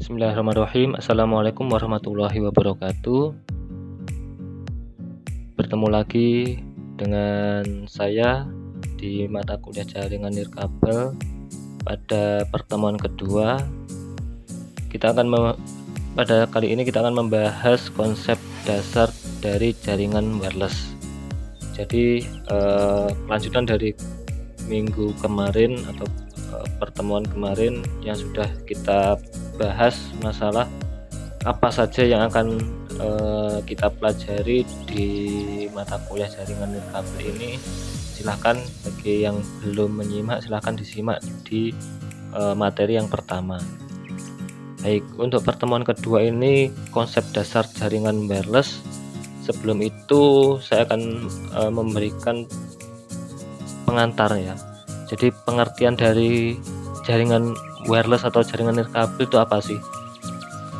Bismillahirrahmanirrahim. Assalamualaikum warahmatullahi wabarakatuh. Bertemu lagi dengan saya di mata kuliah jaringan nirkabel. Pada pertemuan kedua, pada kali ini kita akan membahas konsep dasar dari jaringan wireless. Jadi kelanjutan dari minggu kemarin atau pertemuan kemarin yang sudah kita bahas masalah apa saja yang akan kita pelajari di mata kuliah jaringan nirkabel ini. Silahkan bagi yang belum menyimak, silahkan disimak di materi yang pertama. Baik, untuk pertemuan kedua ini konsep dasar jaringan wireless. Sebelum itu saya akan memberikan pengantar ya. Jadi pengertian dari jaringan wireless atau jaringan nirkabel itu apa sih?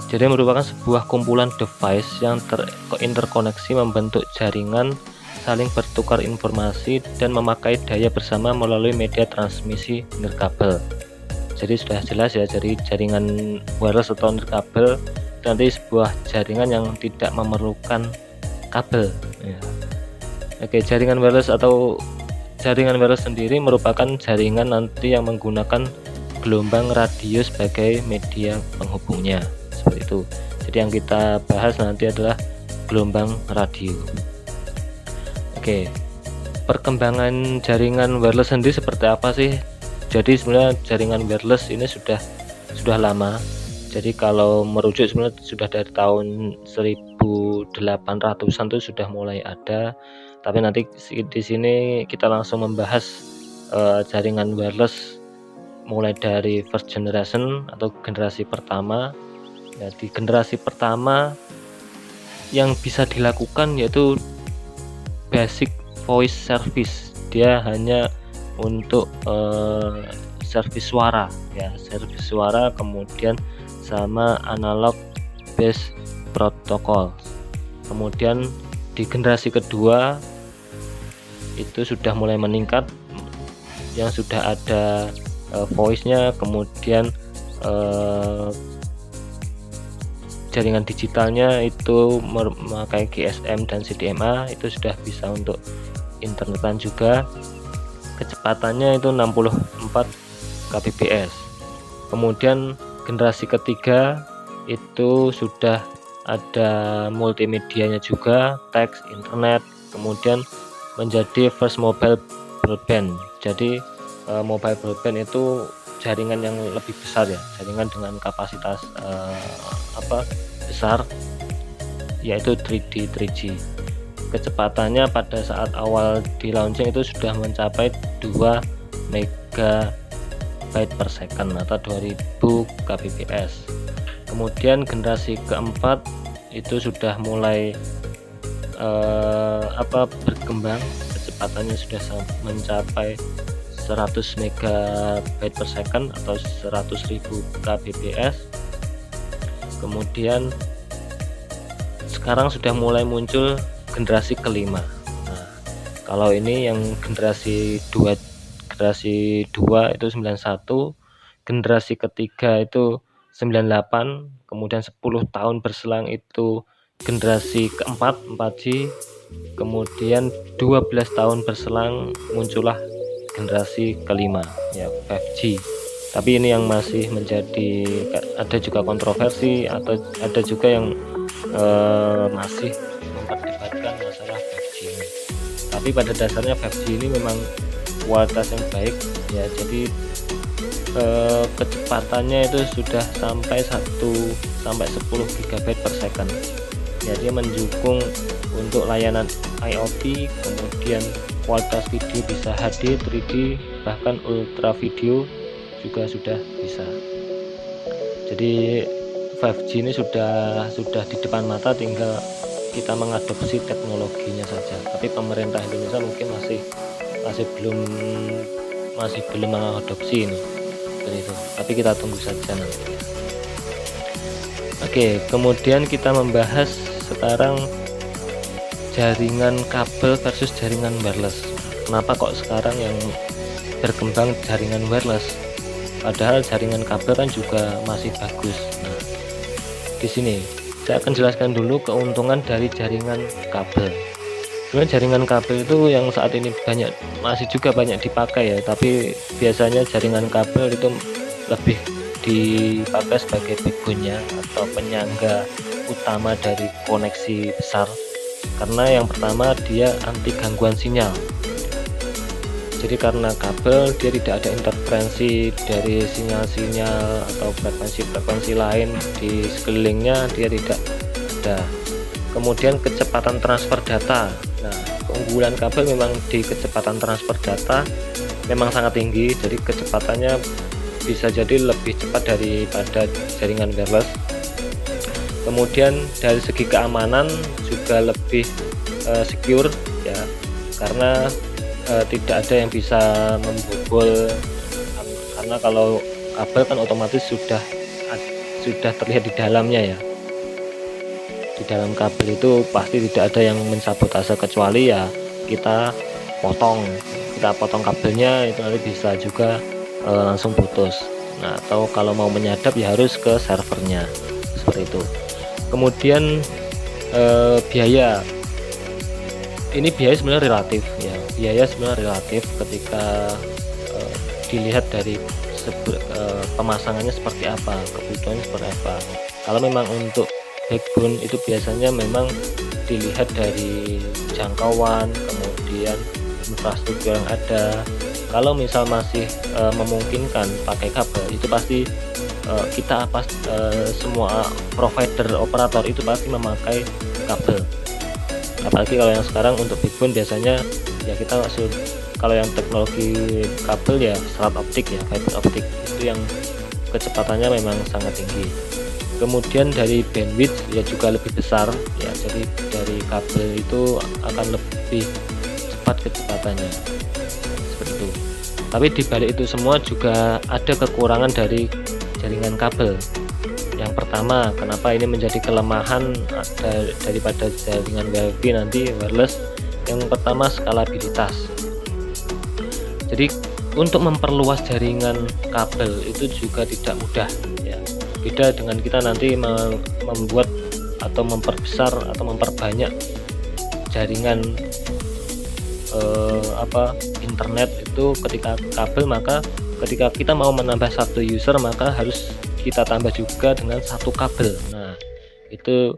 Jadi merupakan sebuah kumpulan device yang terinterkoneksi membentuk jaringan, saling bertukar informasi dan memakai daya bersama melalui media transmisi nirkabel. Jadi sudah jelas ya, jadi jaringan wireless atau nirkabel nanti sebuah jaringan yang tidak memerlukan kabel ya. Oke, jaringan wireless sendiri merupakan jaringan nanti yang menggunakan gelombang radio sebagai media penghubungnya, seperti itu. Jadi yang kita bahas nanti adalah gelombang radio. Oke, perkembangan jaringan wireless sendiri seperti apa sih? Jadi sebenarnya jaringan wireless ini sudah lama. Jadi kalau merujuk sebenarnya sudah dari tahun 1800-an itu sudah mulai ada. Tapi nanti di sini kita langsung membahas jaringan wireless mulai dari first generation atau generasi pertama. Ya, di generasi pertama yang bisa dilakukan yaitu basic voice service. Dia hanya untuk service suara ya, service suara, kemudian sama analog base protocol. Kemudian di generasi kedua itu sudah mulai meningkat, yang sudah ada voice-nya, kemudian jaringan digitalnya itu memakai GSM dan CDMA, itu sudah bisa untuk internetan juga. Kecepatannya itu 64 kbps. Kemudian generasi ketiga itu sudah ada multimedianya juga, teks, internet, kemudian menjadi first mobile broadband. Jadi mobile broadband itu jaringan yang lebih besar ya, jaringan dengan kapasitas besar, yaitu 3G. Kecepatannya pada saat awal di launching itu sudah mencapai 2 megabyte per second atau 2000 kbps. Kemudian generasi keempat itu sudah mulai berkembang, kecepatannya sudah mencapai 100 megabyte per second atau 100.000 kbps. Kemudian sekarang sudah mulai muncul generasi kelima. Nah, kalau ini yang generasi 2 itu 91, generasi ketiga itu 98, kemudian 10 tahun berselang itu generasi keempat 4G, kemudian 12 tahun berselang muncullah generasi kelima ya, 5G. Tapi ini yang masih menjadi, ada juga kontroversi atau ada juga yang masih memperdebatkan masalah 5G ini. Tapi pada dasarnya 5G ini memang kualitas yang baik ya, jadi kecepatannya itu sudah sampai 10 GB per second ya. Dia mendukung untuk layanan IoT, kemudian kualitas video bisa HD, 3D, bahkan ultra video juga sudah bisa. Jadi 5G ini sudah di depan mata, tinggal kita mengadopsi teknologinya saja. Tapi pemerintah Indonesia mungkin masih belum mengadopsi ini. Itu. Tapi kita tunggu saja nanti. Oke, kemudian kita membahas sekarang jaringan kabel versus jaringan wireless. Kenapa kok sekarang yang berkembang jaringan wireless? Padahal jaringan kabel kan juga masih bagus. Nah, di sini. Saya akan jelaskan dulu keuntungan dari jaringan kabel. Sebenarnya jaringan kabel itu yang saat ini masih juga banyak dipakai ya, tapi biasanya jaringan kabel itu lebih dipakai sebagai backbone-nya atau penyangga utama dari koneksi besar. Karena yang pertama dia anti gangguan sinyal. Jadi karena kabel dia tidak ada interferensi dari sinyal-sinyal atau frekuensi-frekuensi lain di sekelilingnya, dia tidak ada. Kemudian kecepatan transfer data. Nah, keunggulan kabel memang di kecepatan transfer data memang sangat tinggi, jadi kecepatannya bisa jadi lebih cepat daripada jaringan wireless. Kemudian dari segi keamanan juga lebih secure ya, karena tidak ada yang bisa membobol, karena kalau kabel kan otomatis sudah terlihat di dalamnya ya. Di dalam kabel itu pasti tidak ada yang mensabotase, kecuali ya kita potong kabelnya, itu nanti bisa juga langsung putus. Nah, atau kalau mau menyadap ya harus ke servernya, seperti itu. Kemudian biaya, ini biaya sebenarnya relatif ya. Biaya sebenarnya relatif ketika dilihat dari pemasangannya seperti apa, kebutuhannya seperti apa. Kalau memang untuk backbone itu biasanya memang dilihat dari jangkauan, kemudian infrastruktur yang ada. Kalau misal masih memungkinkan pakai kabel, itu pasti semua provider operator itu pasti memakai kabel. Apalagi kalau yang sekarang untuk backbone biasanya ya kita kalau yang teknologi kabel ya serat optik ya, fiber optik, itu yang kecepatannya memang sangat tinggi. Kemudian dari bandwidth ya juga lebih besar ya, jadi dari kabel itu akan lebih cepat kecepatannya, seperti itu. Tapi dibalik itu semua juga ada kekurangan dari jaringan kabel. Yang pertama, kenapa ini menjadi kelemahan daripada jaringan WiFi nanti wireless? Yang pertama, skalabilitas. Jadi untuk memperluas jaringan kabel itu juga tidak mudah ya. Beda dengan kita nanti membuat atau memperbesar atau memperbanyak jaringan internet itu ketika kabel, maka ketika kita mau menambah satu user maka harus kita tambah juga dengan satu kabel. Nah, itu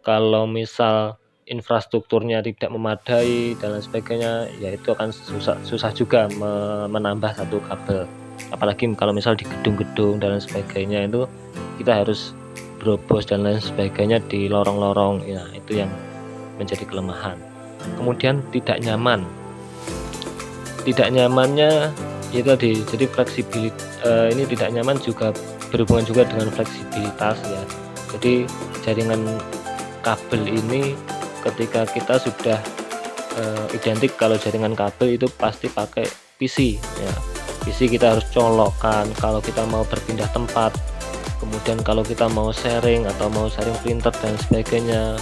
kalau misal infrastrukturnya tidak memadai dan lain sebagainya, ya itu akan susah juga menambah satu kabel. Apalagi kalau misal di gedung-gedung dan lain sebagainya, itu kita harus berobos dan lain sebagainya di lorong-lorong. Ya, itu yang menjadi kelemahan. Kemudian tidak nyaman. Tidak nyamannya itu tadi, jadi fleksibilitas ini tidak nyaman juga berhubungan juga dengan fleksibilitas ya. Jadi jaringan kabel ini ketika kita sudah identik kalau jaringan kabel itu pasti pakai PC ya. PC kita harus colokkan kalau kita mau berpindah tempat, kemudian kalau kita mau sharing atau mau sharing printer dan sebagainya,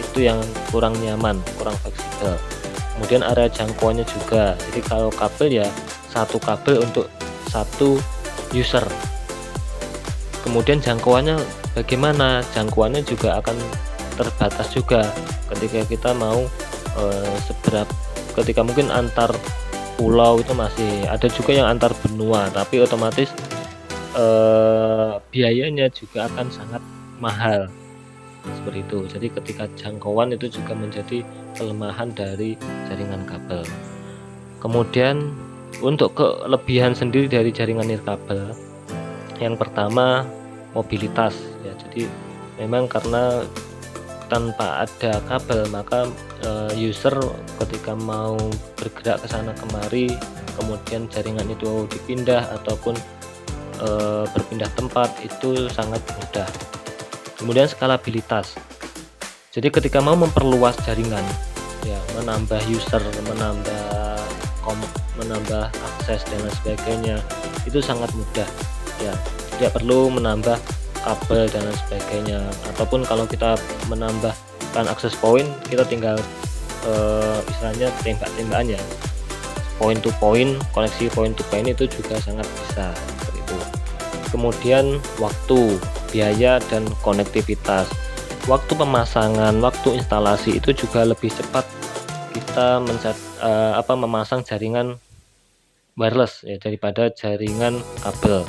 itu yang kurang nyaman, kurang fleksibel. Kemudian area jangkauannya juga, jadi kalau kabel ya satu kabel untuk satu user. Kemudian jangkauannya bagaimana? Jangkauannya juga akan terbatas juga ketika kita mau ketika mungkin antar pulau itu masih ada, juga yang antar benua, tapi otomatis biayanya juga akan sangat mahal, seperti itu. Jadi ketika jangkauan itu juga menjadi kelemahan dari jaringan kabel. Kemudian untuk kelebihan sendiri dari jaringan nirkabel, yang pertama mobilitas ya. Jadi memang karena tanpa ada kabel maka user ketika mau bergerak ke sana kemari, kemudian jaringan itu dipindah ataupun berpindah tempat itu sangat mudah. Kemudian skalabilitas. Jadi ketika mau memperluas jaringan ya, menambah user, menambah akses dan lain sebagainya, itu sangat mudah ya, tidak perlu menambah kabel dan lain sebagainya. Ataupun kalau kita menambahkan akses point, kita tinggal istilahnya tembak-tembakan ya, point to point, koneksi point to point itu juga sangat bisa, seperti itu. kemudian waktu, biaya, dan konektivitas. Waktu pemasangan, waktu instalasi itu juga lebih cepat kita memasang jaringan wireless ya daripada jaringan kabel.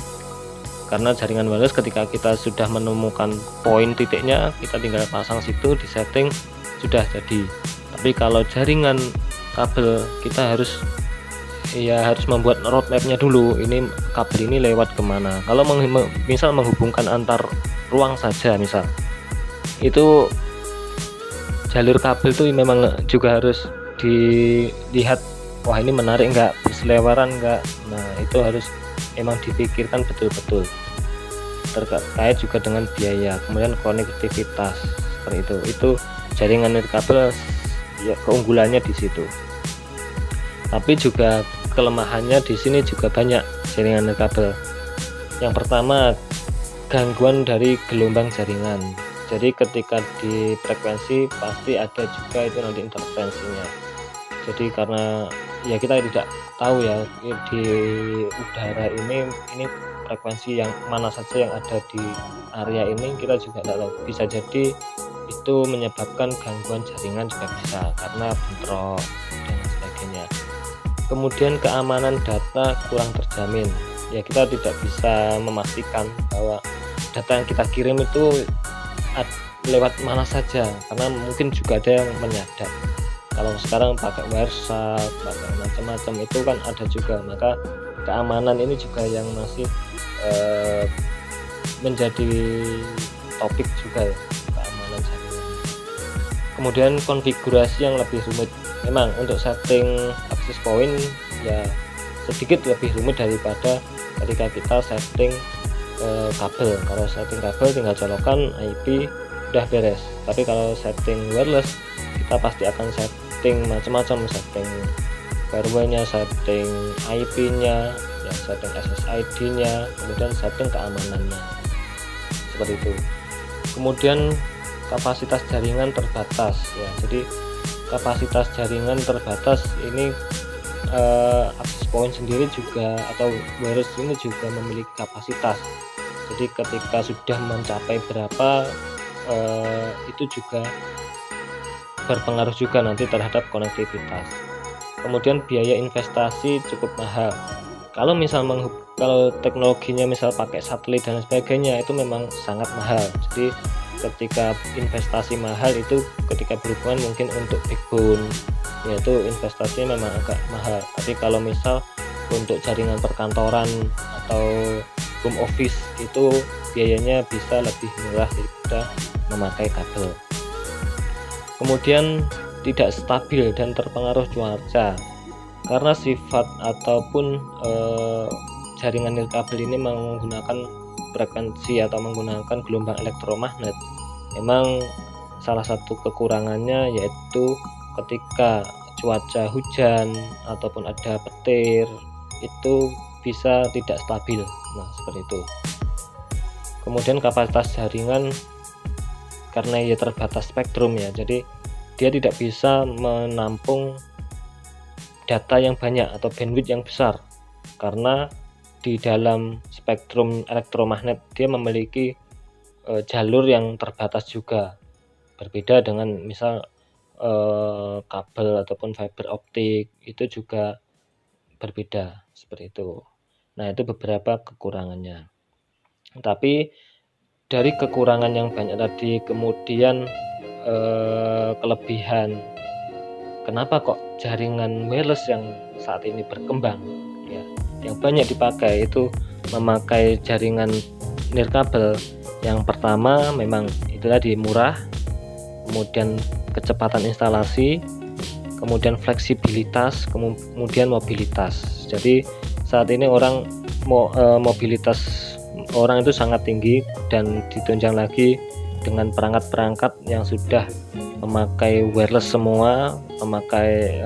Karena jaringan wireless ketika kita sudah menemukan poin titiknya, kita tinggal pasang situ, di setting, sudah jadi. Tapi kalau jaringan kabel kita harus membuat roadmapnya dulu, ini kabel ini lewat kemana. Kalau misal menghubungkan antar ruang saja, misal itu jalur kabel itu memang juga harus dilihat, wah ini menarik enggak, berselewaran enggak. Nah itu harus memang dipikirkan betul-betul, terkait juga dengan biaya, kemudian konektivitas seperti itu jaringan nirkabel ya, keunggulannya di situ. Tapi juga kelemahannya di sini juga banyak jaringan nirkabel. Yang pertama, gangguan dari gelombang jaringan. Jadi ketika di frekuensi pasti ada juga itu nanti interferensinya. Jadi karena ya kita tidak tahu ya di udara ini frekuensi yang mana saja yang ada di area ini, kita juga tidak tahu. Bisa jadi itu menyebabkan gangguan jaringan juga bisa, karena bentrok dan sebagainya. Kemudian keamanan data kurang terjamin. Ya kita tidak bisa memastikan bahwa data yang kita kirim itu lewat mana saja, karena mungkin juga ada yang menyadap. Kalau sekarang pakai WhatsApp, pakai macam-macam itu kan ada juga, maka keamanan ini juga yang masih menjadi topik juga ya, keamanan jaringan. Kemudian konfigurasi yang lebih rumit. Memang untuk setting access point ya sedikit lebih rumit daripada ketika kita setting kabel. Kalau setting kabel tinggal colokan IP udah beres. Tapi kalau setting wireless kita pasti akan setting macam-macam, setting firmware-nya, setting IP-nya, ya setting SSID-nya, kemudian setting keamanannya. Seperti itu. Kemudian kapasitas jaringan terbatas ya. Jadi kapasitas jaringan terbatas ini access point sendiri juga atau wireless ini juga memiliki kapasitas. Jadi ketika sudah mencapai berapa itu juga berpengaruh juga nanti terhadap konektivitas. Kemudian biaya investasi cukup mahal. Kalau kalau teknologinya misal pakai satelit dan sebagainya itu memang sangat mahal. Jadi ketika investasi mahal itu ketika berhubungan mungkin untuk backbone, yaitu investasinya memang agak mahal. Tapi kalau misal untuk jaringan perkantoran atau home office itu biayanya bisa lebih murah daripada memakai kabel. Kemudian tidak stabil dan terpengaruh cuaca, karena sifat ataupun jaringan nirkabel ini menggunakan frekuensi atau menggunakan gelombang elektromagnet. Memang salah satu kekurangannya yaitu ketika cuaca hujan ataupun ada petir itu bisa tidak stabil. Nah seperti itu. Kemudian kapasitas jaringan karena ia terbatas spektrum ya, jadi dia tidak bisa menampung data yang banyak atau bandwidth yang besar, karena di dalam spektrum elektromagnet dia memiliki jalur yang terbatas juga, berbeda dengan misal kabel ataupun fiber optik itu juga berbeda seperti itu. Nah itu beberapa kekurangannya. Tapi dari kekurangan yang banyak tadi, kemudian kelebihan, kenapa kok jaringan wireless yang saat ini berkembang ya, yang banyak dipakai itu memakai jaringan nirkabel. Yang pertama memang itu tadi murah, kemudian kecepatan instalasi, kemudian fleksibilitas, kemudian mobilitas. Jadi saat ini mobilitas orang itu sangat tinggi, dan ditunjang lagi dengan perangkat-perangkat yang sudah memakai wireless semua, memakai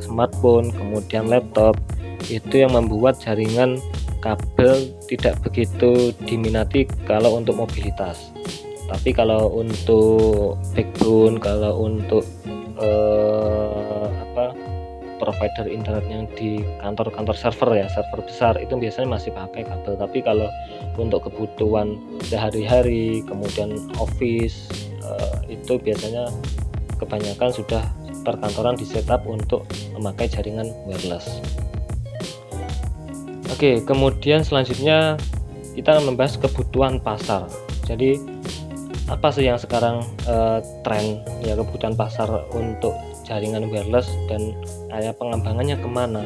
smartphone, kemudian laptop, itu yang membuat jaringan kabel tidak begitu diminati kalau untuk mobilitas. Tapi kalau untuk backbone, kalau untuk provider internet yang di kantor-kantor server ya, server besar itu biasanya masih pakai kabel. Tapi kalau untuk kebutuhan sehari-hari, kemudian office, itu biasanya kebanyakan sudah perkantoran di setup untuk memakai jaringan wireless. Oke, kemudian selanjutnya kita membahas kebutuhan pasar. Jadi apa sih yang sekarang tren ya, kebutuhan pasar untuk jaringan wireless dan area pengembangannya kemana?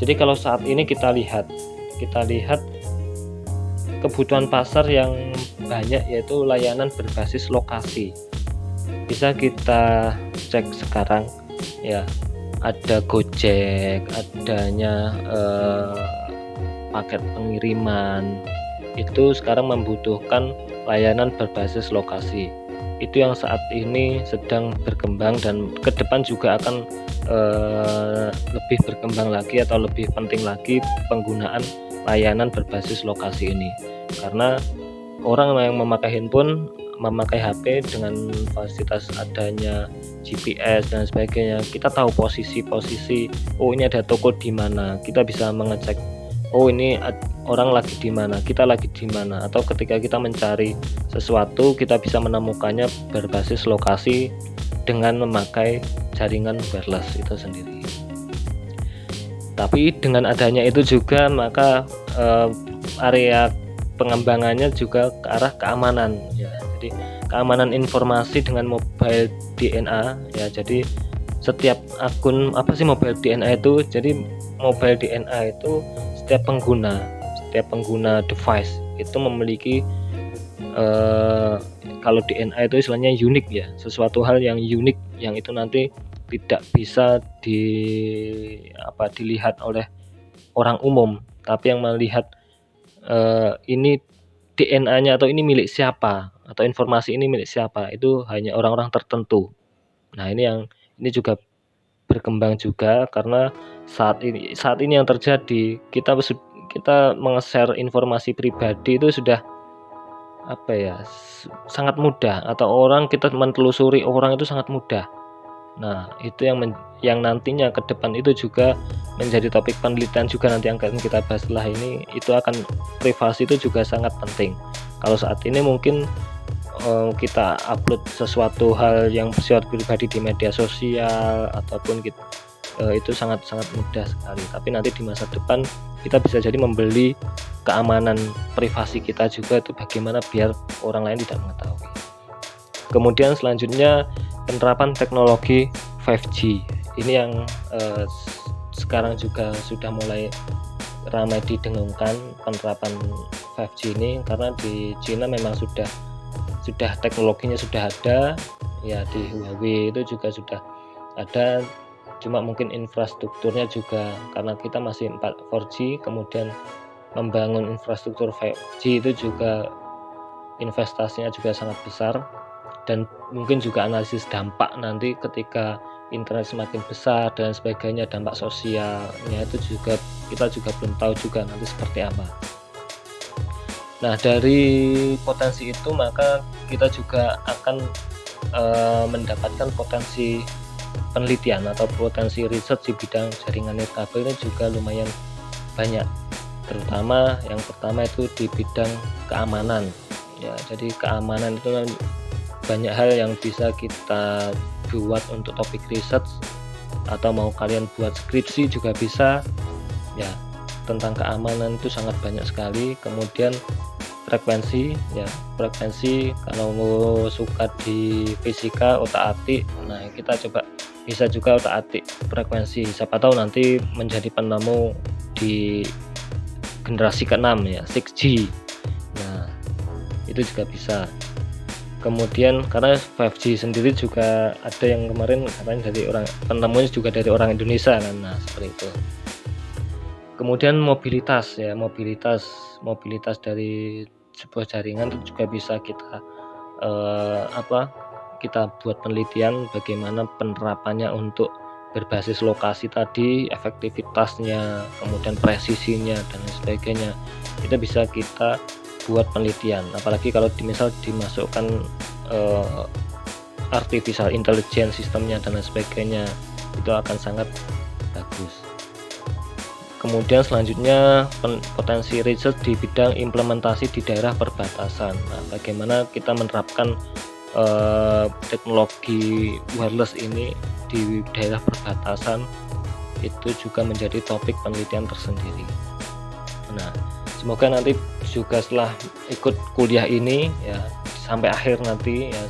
Jadi kalau saat ini kita lihat kebutuhan pasar yang banyak yaitu layanan berbasis lokasi. Bisa kita cek sekarang ya, ada Gojek, adanya paket pengiriman, itu sekarang membutuhkan layanan berbasis lokasi. Itu yang saat ini sedang berkembang dan ke depan juga akan lebih berkembang lagi atau lebih penting lagi penggunaan layanan berbasis lokasi ini, karena orang yang memakai handphone, memakai HP dengan fasilitas adanya GPS dan sebagainya, kita tahu posisi oh ini ada toko di mana, kita bisa mengecek oh ini orang lagi di mana, kita lagi di mana, atau ketika kita mencari sesuatu kita bisa menemukannya berbasis lokasi dengan memakai jaringan wireless itu sendiri. Tapi dengan adanya itu juga maka area pengembangannya juga ke arah keamanan ya. Jadi keamanan informasi dengan mobile DNA ya. Jadi setiap akun apa sih mobile DNA itu? Jadi mobile DNA itu setiap pengguna device itu memiliki kalau DNA itu istilahnya unik ya, sesuatu hal yang unik yang itu nanti tidak bisa dilihat oleh orang umum, tapi yang melihat ini DNA-nya atau ini milik siapa atau informasi ini milik siapa itu hanya orang-orang tertentu. Nah ini juga berkembang juga karena saat ini yang terjadi kita meng-share informasi pribadi itu sudah sangat mudah, atau kita menelusuri orang itu sangat mudah. Nah itu yang nantinya ke depan itu juga menjadi topik penelitian juga nanti yang akan kita bahas setelah ini. Itu akan privasi itu juga sangat penting. Kalau saat ini mungkin kita upload sesuatu hal yang bersifat pribadi di media sosial ataupun itu sangat mudah sekali, tapi nanti di masa depan kita bisa jadi membeli keamanan privasi kita juga, itu bagaimana biar orang lain tidak mengetahui. Kemudian selanjutnya penerapan teknologi 5G ini yang sekarang juga sudah mulai ramai didengungkan penerapan 5G ini, karena di Cina memang sudah teknologinya sudah ada ya, di Huawei itu juga sudah ada, cuma mungkin infrastrukturnya juga karena kita masih 4G, kemudian membangun infrastruktur 5G itu juga investasinya juga sangat besar, dan mungkin juga analisis dampak nanti ketika internet semakin besar dan sebagainya, dampak sosialnya itu juga kita juga belum tahu juga nanti seperti apa. Nah dari potensi itu maka kita juga akan mendapatkan potensi penelitian atau potensi riset di bidang jaringan nirkabel ini juga lumayan banyak, terutama yang pertama itu di bidang keamanan ya. Jadi keamanan itu banyak hal yang bisa kita buat untuk topik riset, atau mau kalian buat skripsi juga bisa ya, tentang keamanan itu sangat banyak sekali. Kemudian frekuensi kalau mau suka di fisika otak-atik, nah kita bisa juga otak-atik frekuensi, siapa tahu nanti menjadi penemu di generasi ke-6 ya, 6G. Nah itu juga bisa. Kemudian karena 5G sendiri juga ada yang kemarin katanya dari orang penemunya juga dari orang Indonesia kan, nah seperti itu. Kemudian mobilitas dari sebuah jaringan itu juga bisa kita kita buat penelitian bagaimana penerapannya untuk berbasis lokasi tadi, efektivitasnya, kemudian presisinya dan sebagainya. Itu bisa kita buat penelitian, apalagi kalau misal dimasukkan artificial intelligence sistemnya dan sebagainya, itu akan sangat bagus. Kemudian selanjutnya potensi research di bidang implementasi di daerah perbatasan. Nah, bagaimana kita menerapkan teknologi wireless ini di daerah perbatasan, itu juga menjadi topik penelitian tersendiri. Nah, semoga nanti juga setelah ikut kuliah ini ya, sampai akhir nanti ya,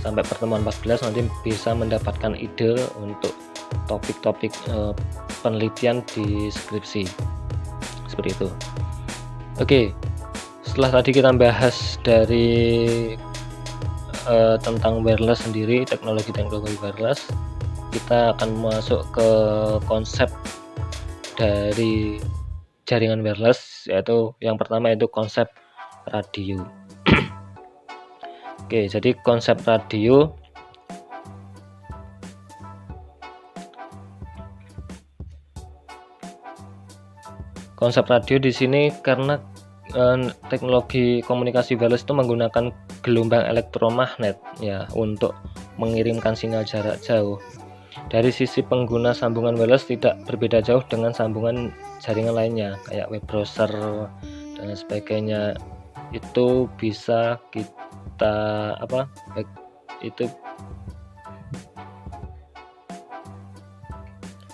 sampai pertemuan 14 nanti bisa mendapatkan ide untuk topik-topik penelitian di skripsi seperti itu. Oke, setelah tadi kita bahas dari tentang wireless sendiri, teknologi wireless, kita akan masuk ke konsep dari jaringan wireless, yaitu yang pertama itu konsep radio. Oke, jadi konsep radio di sini karena teknologi komunikasi wireless itu menggunakan gelombang elektromagnet ya untuk mengirimkan sinyal jarak jauh. Dari sisi pengguna, sambungan wireless tidak berbeda jauh dengan sambungan jaringan lainnya kayak web browser dan sebagainya. Itu bisa kita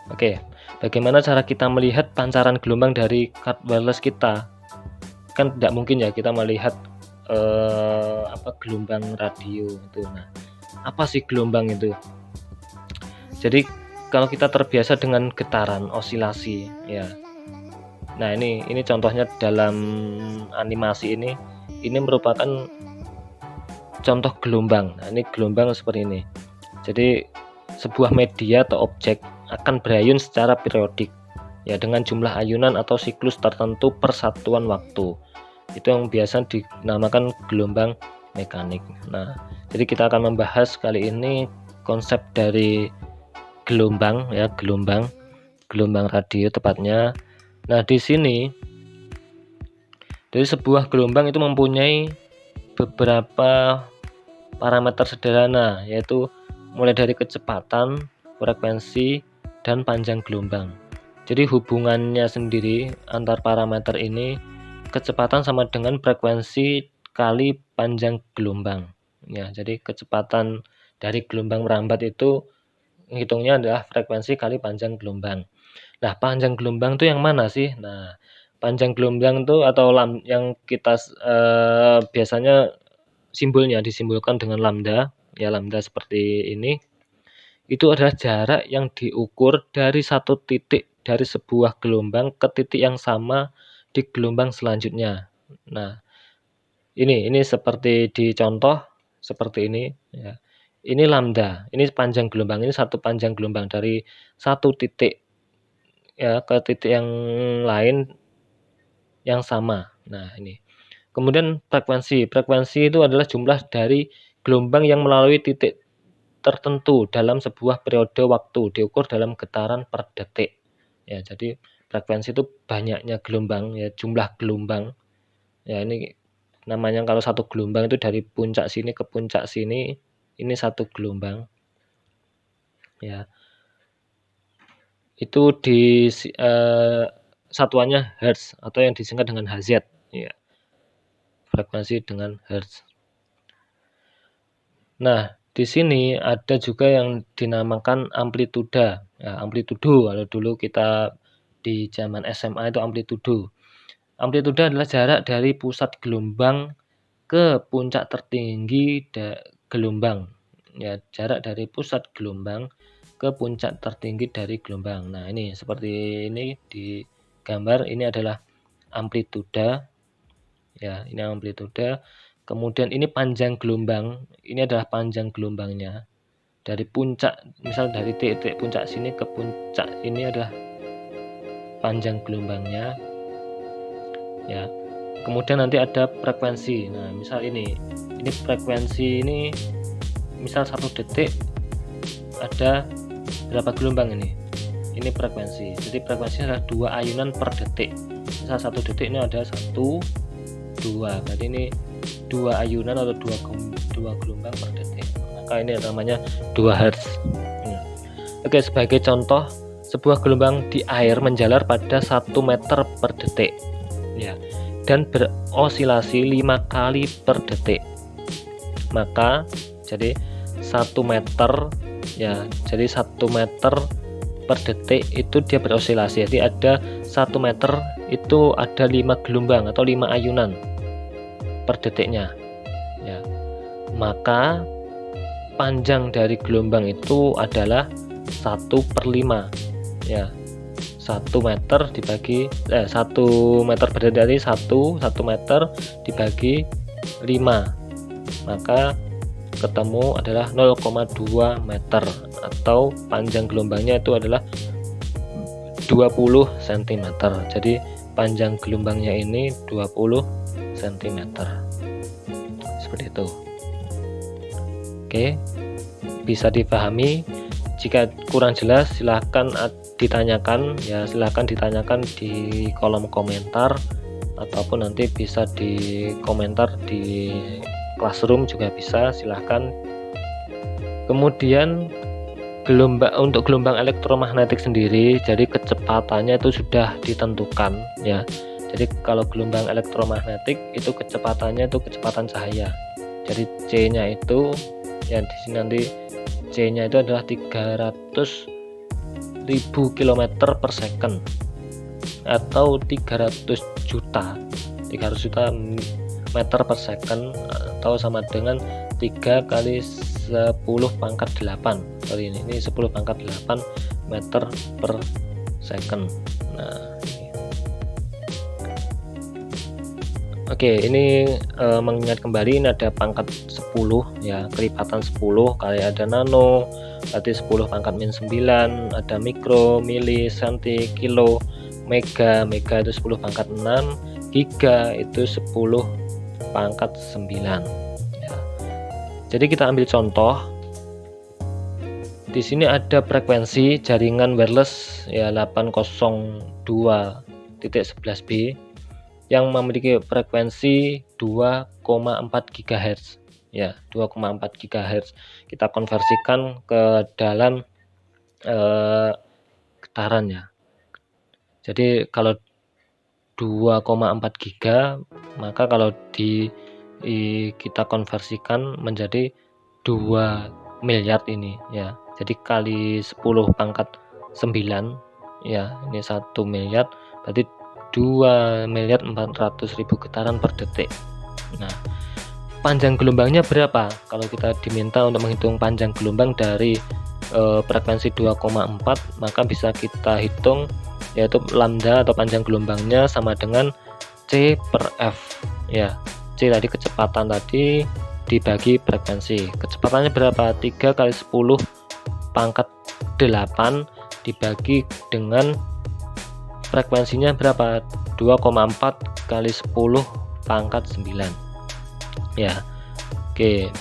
Oke, bagaimana cara kita melihat pancaran gelombang dari card wireless kita? Kan tidak mungkin ya kita melihat gelombang radio itu. Nah, apa sih gelombang itu? Jadi kalau kita terbiasa dengan getaran, osilasi ya. Nah, ini contohnya dalam animasi ini merupakan contoh gelombang. Nah, ini gelombang seperti ini. Jadi sebuah media atau objek akan berayun secara periodik ya, dengan jumlah ayunan atau siklus tertentu per satuan waktu. Itu yang biasa dinamakan gelombang mekanik. Nah, jadi kita akan membahas kali ini konsep dari gelombang ya, gelombang radio tepatnya. Nah, di sini dari sebuah gelombang itu mempunyai beberapa parameter sederhana, yaitu mulai dari kecepatan, frekuensi, dan panjang gelombang. Jadi hubungannya sendiri antar parameter ini, kecepatan sama dengan frekuensi kali panjang gelombang ya. Jadi kecepatan dari gelombang merambat itu hitungnya adalah frekuensi kali panjang gelombang. Nah, panjang gelombang itu yang mana sih? Nah, panjang gelombang itu atau yang kita biasanya simbolnya disimbolkan dengan lambda ya, lambda seperti ini. Itu adalah jarak yang diukur dari satu titik dari sebuah gelombang ke titik yang sama di gelombang selanjutnya. Nah, ini seperti di contoh seperti ini ya. Ini lambda, ini panjang gelombang, ini satu panjang gelombang dari satu titik ya ke titik yang lain yang sama. Nah, ini. Kemudian frekuensi itu adalah jumlah dari gelombang yang melalui titik tertentu dalam sebuah periode waktu, diukur dalam getaran per detik. Ya, jadi frekuensi itu banyaknya gelombang ya, jumlah gelombang. Ya, ini namanya kalau satu gelombang itu dari puncak sini ke puncak sini, ini satu gelombang. Ya. Itu di satuannya hertz atau yang disingkat dengan Hz ya. Frekuensi dengan hertz. Nah, di sini ada juga yang dinamakan amplituda. Ya, amplitudo kalau dulu kita di zaman SMA itu amplitudo. Amplituda adalah jarak dari pusat gelombang ke puncak tertinggi gelombang. Ya, jarak dari pusat gelombang ke puncak tertinggi dari gelombang. Nah, ini seperti ini di gambar, ini adalah amplituda. Ya, ini amplituda. Kemudian ini panjang gelombang, ini adalah panjang gelombangnya. Dari puncak, misal dari titik puncak sini ke puncak ini adalah panjang gelombangnya. Ya. Kemudian nanti ada frekuensi. Nah, misal ini frekuensi ini misal 1 detik ada berapa gelombang ini? Ini frekuensi. Jadi frekuensi adalah 2 ayunan per detik. Misal 1 detik ini ada 1, 2. Berarti ini 2 ayunan atau 2 gelombang per detik. Maka ini namanya 2 Hz. Oke, sebagai contoh sebuah gelombang di air menjalar pada 1 meter per detik ya, dan berosilasi 5 kali per detik. Maka jadi 1 meter ya, jadi 1 meter per detik itu dia berosilasi. Jadi ada 1 meter itu ada 5 gelombang atau 5 ayunan per detiknya ya. Maka panjang dari gelombang itu adalah 1/5 ya. 1 meter dibagi 1 meter per detik, 1 meter dibagi 5, maka ketemu adalah 0,2 meter, atau panjang gelombangnya itu adalah 20 cm. Jadi panjang gelombangnya ini 20 cm, seperti itu. Oke, bisa dipahami. Jika kurang jelas silahkan ditanyakan ya, silahkan ditanyakan di kolom komentar, ataupun nanti bisa di komentar di Classroom juga bisa, silahkan. Kemudian untuk gelombang elektromagnetik sendiri, jadi kecepatannya itu sudah ditentukan ya. Jadi kalau gelombang elektromagnetik itu kecepatannya itu kecepatan cahaya. Jadi C-nya itu ya, di sini nanti C-nya itu adalah 300.000 km per second, atau 300 juta meter per second, atau sama dengan 3 kali 10⁸. Sorry, ini 10⁸ meter per second. Nah, oke, ini mengingat kembali, ini ada pangkat 10 ya, kelipatan 10 kali ada nano, berarti 10⁻⁹, ada mikro, mili, senti, kilo, mega itu 10⁻⁶, giga itu 10⁻⁹ ya. Jadi kita ambil contoh. Di sini ada frekuensi jaringan wireless ya 802.11b yang memiliki frekuensi 2,4 GHz ya, 2,4 GHz. Kita konversikan ke dalam getaran ya. Jadi kalau 2,4 giga, maka kalau kita konversikan menjadi 2 miliar ini ya. Jadi kali 10⁻⁹ ya, ini 1 miliar, berarti 2.400.000 getaran per detik. Nah, panjang gelombangnya berapa? Kalau kita diminta untuk menghitung panjang gelombang dari frekuensi 2,4, maka bisa kita hitung, yaitu lambda atau panjang gelombangnya sama dengan C per F ya. C tadi kecepatan tadi dibagi frekuensi. Kecepatannya berapa? 3 kali 10⁸ dibagi dengan frekuensinya berapa? 2,4 kali 10⁻⁹ ya. Oke,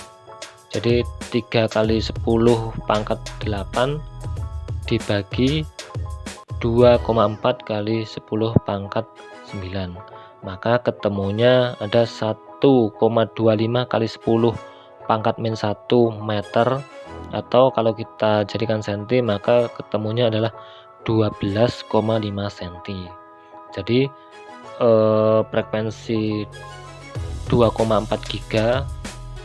jadi 3 kali 10⁸ dibagi 2,4 kali 10⁻⁹, maka ketemunya ada 1,25 kali 10⁻⁻⁴ meter, atau kalau kita jadikan senti maka ketemunya adalah 12,5 cm. Jadi frekuensi 2,4 giga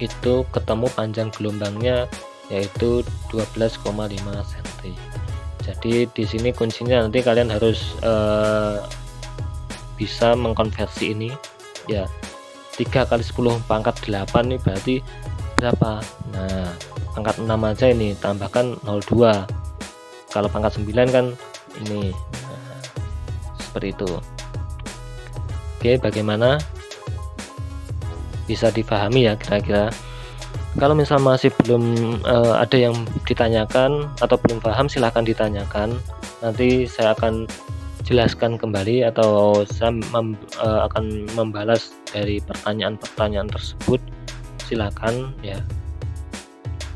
itu ketemu panjang gelombangnya yaitu 12,5 cm. Jadi di sini kuncinya nanti kalian harus bisa mengkonversi ini ya. 3 kali 10⁻⁸ ini berarti berapa? Nah, pangkat 6 aja ini, tambahkan 02. Kalau pangkat 9 kan ini. Nah, seperti itu. Oke, bagaimana? Bisa dipahami ya kira-kira? Kalau misal masih belum ada yang ditanyakan atau belum paham, silahkan ditanyakan. Nanti saya akan jelaskan kembali, atau saya akan membalas dari pertanyaan-pertanyaan tersebut. Silakan ya.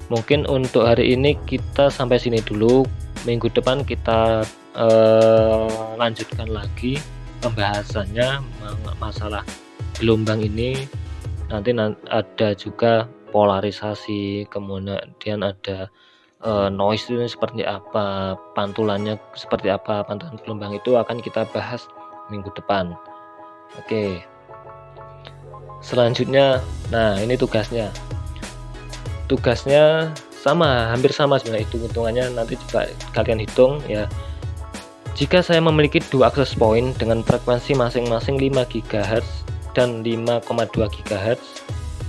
Mungkin untuk hari ini kita sampai sini dulu. Minggu depan kita lanjutkan lagi pembahasannya masalah gelombang ini. Nanti ada juga polarisasi, kemudian ada noise itu seperti apa, pantulannya seperti apa, pantulan gelombang itu akan kita bahas minggu depan. Oke. Selanjutnya, nah ini tugasnya. Tugasnya sama, hampir sama sebenarnya, hitung-hitungannya nanti coba kalian hitung ya. Jika saya memiliki 2 access point dengan frekuensi masing-masing 5 GHz dan 5,2 GHz,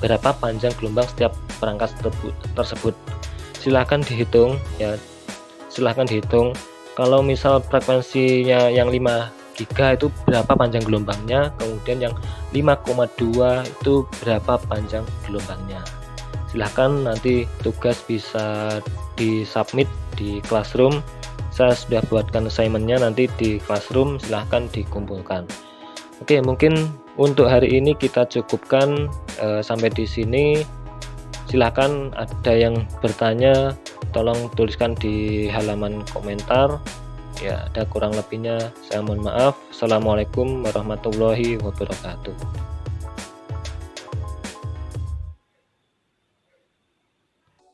berapa panjang gelombang setiap perangkat tersebut? Silahkan dihitung ya, silahkan dihitung. Kalau misal frekuensinya yang 5 giga itu berapa panjang gelombangnya, kemudian yang 5,2 itu berapa panjang gelombangnya. Silahkan nanti tugas bisa disubmit di Classroom. Saya sudah buatkan assignmentnya nanti di Classroom, silahkan dikumpulkan. Oke, mungkin untuk hari ini kita cukupkan sampai di sini. Silahkan ada yang bertanya, tolong tuliskan di halaman komentar. Ya, ada kurang lebihnya saya mohon maaf. Assalamualaikum warahmatullahi wabarakatuh.